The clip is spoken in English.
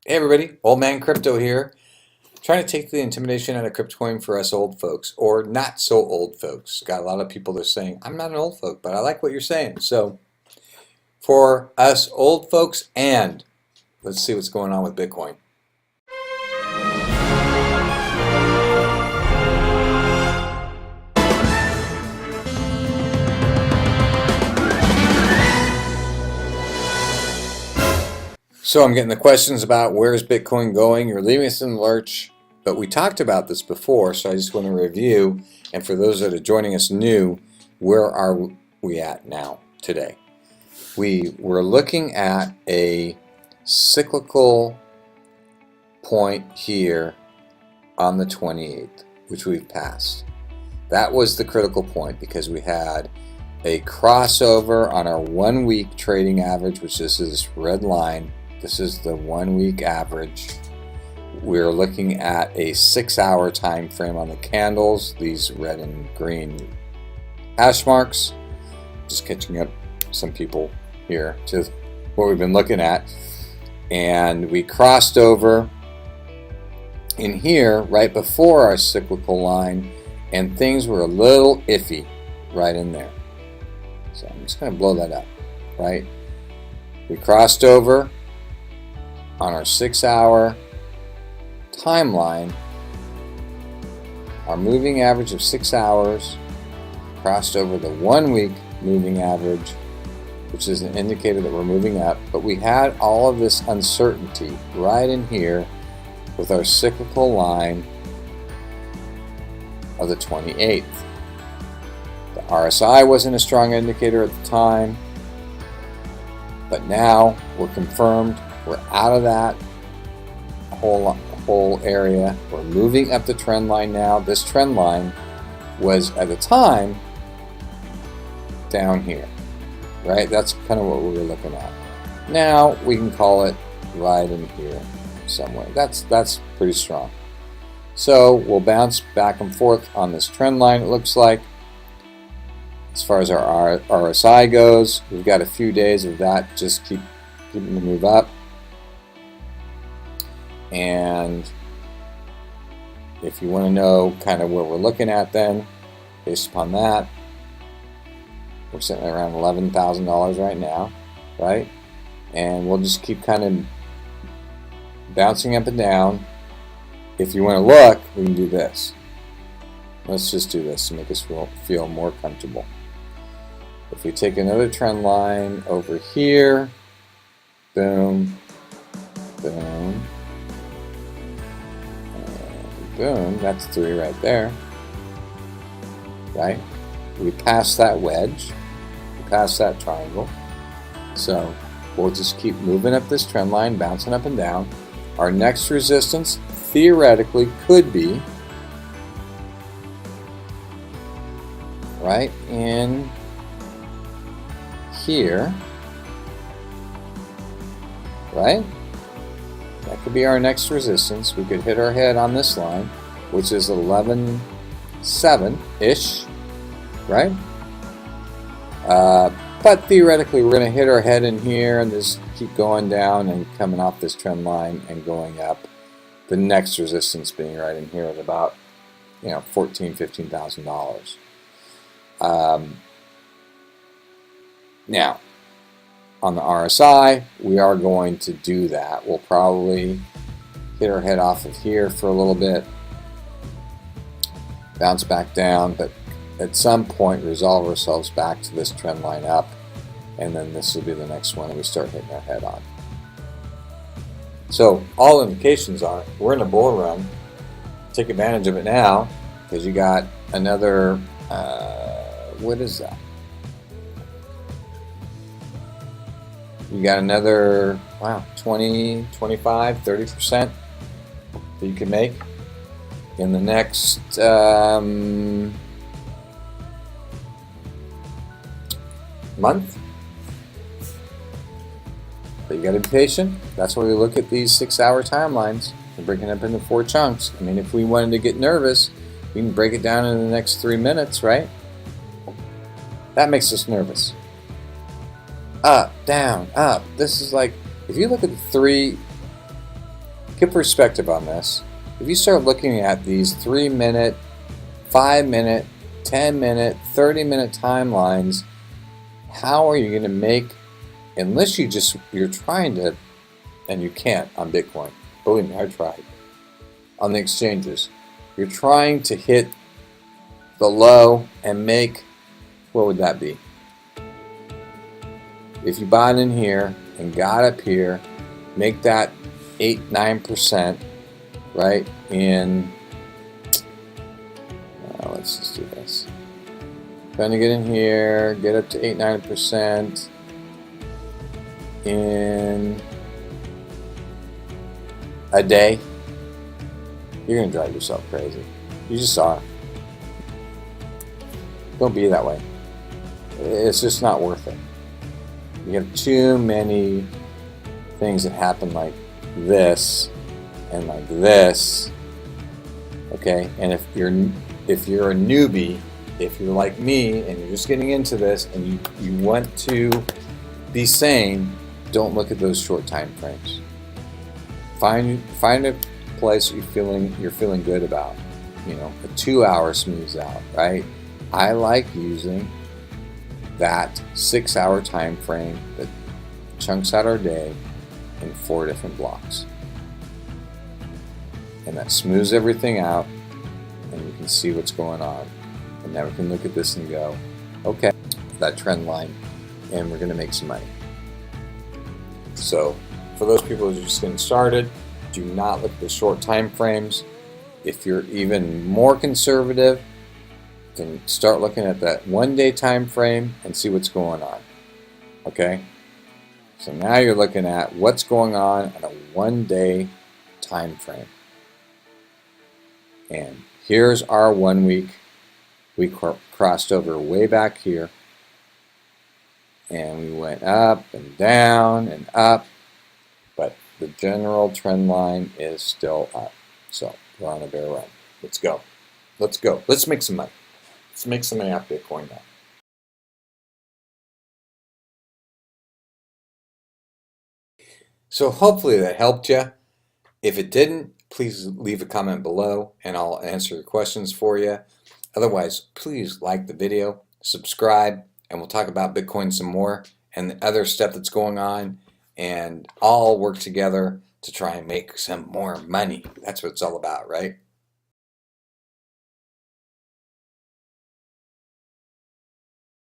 Hey everybody, Old Man Crypto here, trying to take the intimidation out of Cryptocoin for us old folks, or not so old folks. Got a lot of people that are saying, I'm not an old folk, but I like what you're saying. So, for us old folks, and let's see what's going on with Bitcoin. So I'm getting the questions about where's Bitcoin going. You're leaving us in the lurch, but we talked about this before, so I just want to review. And for those that are joining us new, where are we at now today? We were looking at a cyclical point here on the 28th, which we've passed. That was the critical point because we had a crossover on our 1 week trading average, which is this red line. This is the 1 week average. We're looking at a 6-hour time frame on the candles, these red and green hash marks. Just catching up some people here to what we've been looking at. And we crossed over in here right before our cyclical line, and things were a little iffy right in there. So I'm just going to blow that up, right? We crossed over on our 6-hour timeline. Our moving average of 6 hours crossed over the 1 week moving average, which is an indicator that we're moving up. But we had all of this uncertainty right in here with our cyclical line of the 28th. The RSI wasn't a strong indicator at the time, but now we're confirmed. We're out of that whole area. We're moving up the trend line now. This trend line was at the time down here, right? That's kind of what we were looking at. Now we can call it right in here somewhere. That's pretty strong. So we'll bounce back and forth on this trend line, it looks like. As far as our RSI goes, we've got a few days of that, just keeping the move up. And if you want to know kind of where we're looking at then, based upon that, we're sitting at around $11,000 right now, right? And we'll just keep kind of bouncing up and down. If you want to look, we can do this. Let's just do this to make us feel more comfortable. If we take another trend line over here, boom, boom, and boom, that's 3 right there, right? We passed that wedge, we passed that triangle, so we'll just keep moving up this trend line, bouncing up and down. Our next resistance theoretically could be right in here, right? That could be our next resistance. We could hit our head on this line, which is 11.7-ish, right? But theoretically, we're going to hit our head in here and just keep going down and coming off this trend line and going up. The next resistance being right in here at about, $14,000–15,000. Now, on the RSI, we are going to do that. We'll probably hit our head off of here for a little bit, bounce back down, but at some point resolve ourselves back to this trend line up, and then this will be the next one and we start hitting our head on. So all indications are we're in a bull run. Take advantage of it now, because you got another, what is that? You got another, 20, 25, 30% that you can make in the next month. But you got to be patient. That's why we look at these 6-hour timelines and break it up into 4 chunks. I mean, if we wanted to get nervous, we can break it down in the next 3 minutes, right? That makes us nervous. Up, down, up. This is like, if you look at the 3 get perspective on this. If you start looking at these 3-minute, 5-minute, 10-minute, 30-minute timelines, how are you going to make, unless you're trying to, and you can't on Bitcoin. Believe me, I tried. On the exchanges, you're trying to hit the low and make, what would that be? If you bought in here and got up here, make that 8-9%, right? Let's just do this. Trying to get in here, get up to 8-9% in a day. You're gonna drive yourself crazy. You just saw it. Don't be that way. It's just not worth it. You have too many things that happen like this and like this. Okay, and if you're a newbie, if you're like me and you're just getting into this and you want to be sane, don't look at those short time frames. Find a place you're feeling good about. A 2-hour smooths out, right? I like using that 6-hour time frame that chunks out our day in 4 different blocks. And that smooths everything out, and you can see what's going on. And now we can look at this and go, okay, that trend line, and we're going to make some money. So for those people who are just getting started, do not look at the short time frames. If you're even more conservative, then start looking at that 1-day time frame and see what's going on. Okay? So now you're looking at what's going on a 1-day time frame. And here's our 1 week. We crossed over way back here. And we went up and down and up. But the general trend line is still up. So we're on a bear run. Let's go. Let's go. Let's make some money. Let's make some money off Bitcoin now. So hopefully that helped you. If it didn't, please leave a comment below and I'll answer your questions for you. Otherwise, please like the video, subscribe, and we'll talk about Bitcoin some more and the other stuff that's going on, and all work together to try and make some more money. That's what it's all about, right?